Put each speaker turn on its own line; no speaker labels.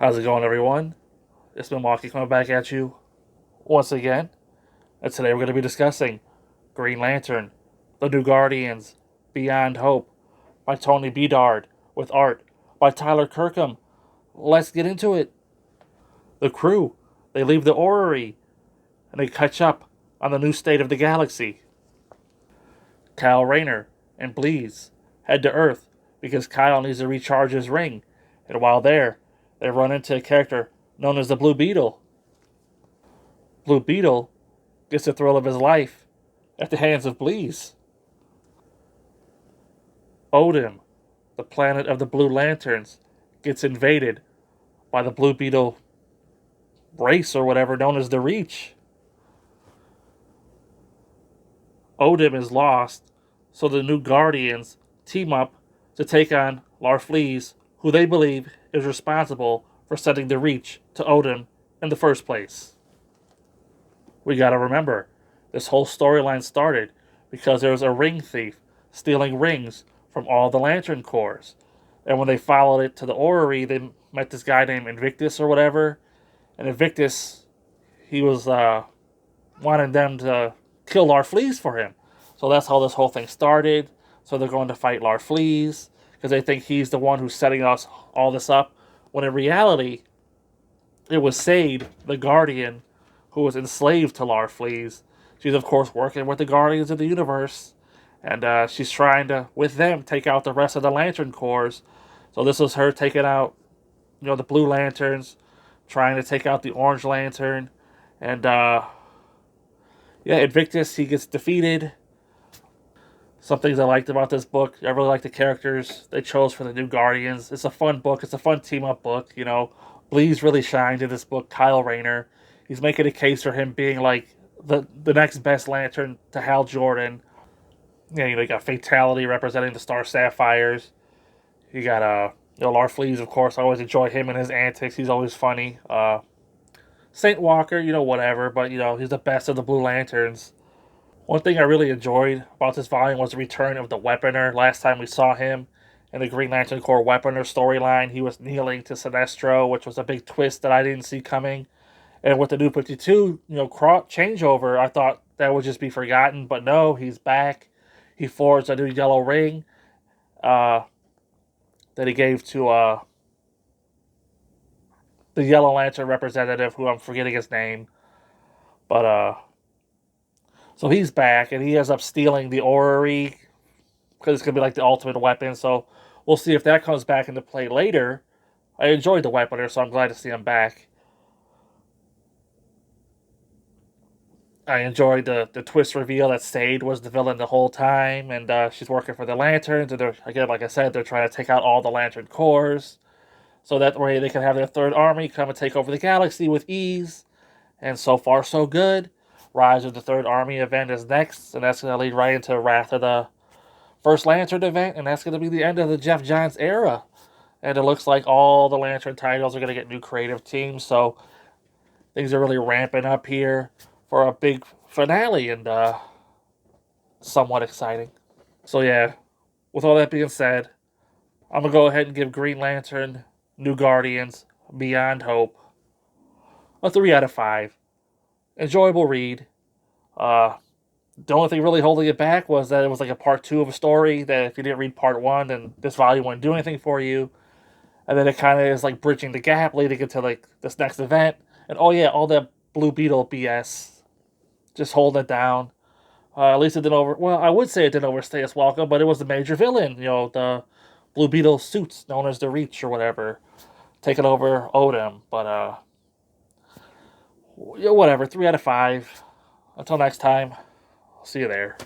How's it going, everyone? It's Milwaukee coming back at you once again. And today we're going to be discussing Green Lantern, The New Guardians, Beyond Hope by Tony Bedard with art by Tyler Kirkham. Let's get into it. The crew, they leave the orrery and they catch up on the new state of the galaxy. Kyle Rayner and Bleez head to Earth because Kyle needs to recharge his ring. And while there, they run into a character known as the Blue Beetle. Blue Beetle gets the thrill of his life at the hands of Bleez. Odin, the planet of the Blue Lanterns, gets invaded by the Blue Beetle race or whatever known as the Reach. Odin is lost, so the new Guardians team up to take on Larfleeze, who they believe is responsible for sending the Reach to Odin in the first place. We gotta remember, this whole storyline started because there was a ring thief stealing rings from all the Lantern Corps. And when they followed it to the orrery, they met this guy named Invictus or whatever. And Invictus, he was wanting them to kill Larfleeze for him. So that's how this whole thing started. So they're going to fight Larfleeze because they think he's the one who's setting us all this up. When in reality, it was Sade, the Guardian, who was enslaved to Larfleeze. She's, of course, working with the Guardians of the Universe. And she's trying to, with them, take out the rest of the Lantern Corps. So this was her taking out, the Blue Lanterns, trying to take out the Orange Lantern. And, Invictus, he gets defeated. Some things I liked about this book, I really like the characters they chose for the new Guardians. It's a fun book. It's a fun team-up book, Bleez really shined in this book, Kyle Rayner. He's making a case for him being, like, the next best Lantern to Hal Jordan. You got Fatality representing the Star Sapphires. You got, Larfleeze, of course. I always enjoy him and his antics. He's always funny. Saint Walker, whatever. But, he's the best of the Blue Lanterns. One thing I really enjoyed about this volume was the return of the Weaponer. Last time we saw him in the Green Lantern Corps Weaponer storyline, he was kneeling to Sinestro, which was a big twist that I didn't see coming. And with the New 52, changeover, I thought that would just be forgotten. But no, he's back. He forged a new yellow ring that he gave to the Yellow Lantern representative, who I'm forgetting his name. But, so he's back, and he ends up stealing the orrery, because it's going to be like the ultimate weapon. So we'll see if that comes back into play later. I enjoyed the Weaponer, so I'm glad to see him back. I enjoyed the twist reveal that Sade was the villain the whole time, and she's working for the Lanterns, and they're, again, like I said, they're trying to take out all the Lantern Corps, so that way they can have their third army come and take over the galaxy with ease. And so far, so good. Rise of the Third Army event is next, and that's going to lead right into Wrath of the First Lantern event, and that's going to be the end of the Geoff Johns era. And it looks like all the Lantern titles are going to get new creative teams, so things are really ramping up here for a big finale, and somewhat exciting. So yeah, with all that being said, I'm going to go ahead and give Green Lantern, New Guardians, Beyond Hope a 3 out of 5. Enjoyable read. The only thing really holding it back was that it was like a part 2 of a story, that if you didn't read part 1, then this volume wouldn't do anything for you. And then it kind of is like bridging the gap, leading into like this next event. And oh yeah, all that Blue Beetle BS. Just holding it down. At least it didn't I would say it didn't overstay its welcome, but it was the major villain, the Blue Beetle suits known as the Reach or whatever, taking over Odin. But, whatever, 3 out of 5. Until next time, I'll see you there.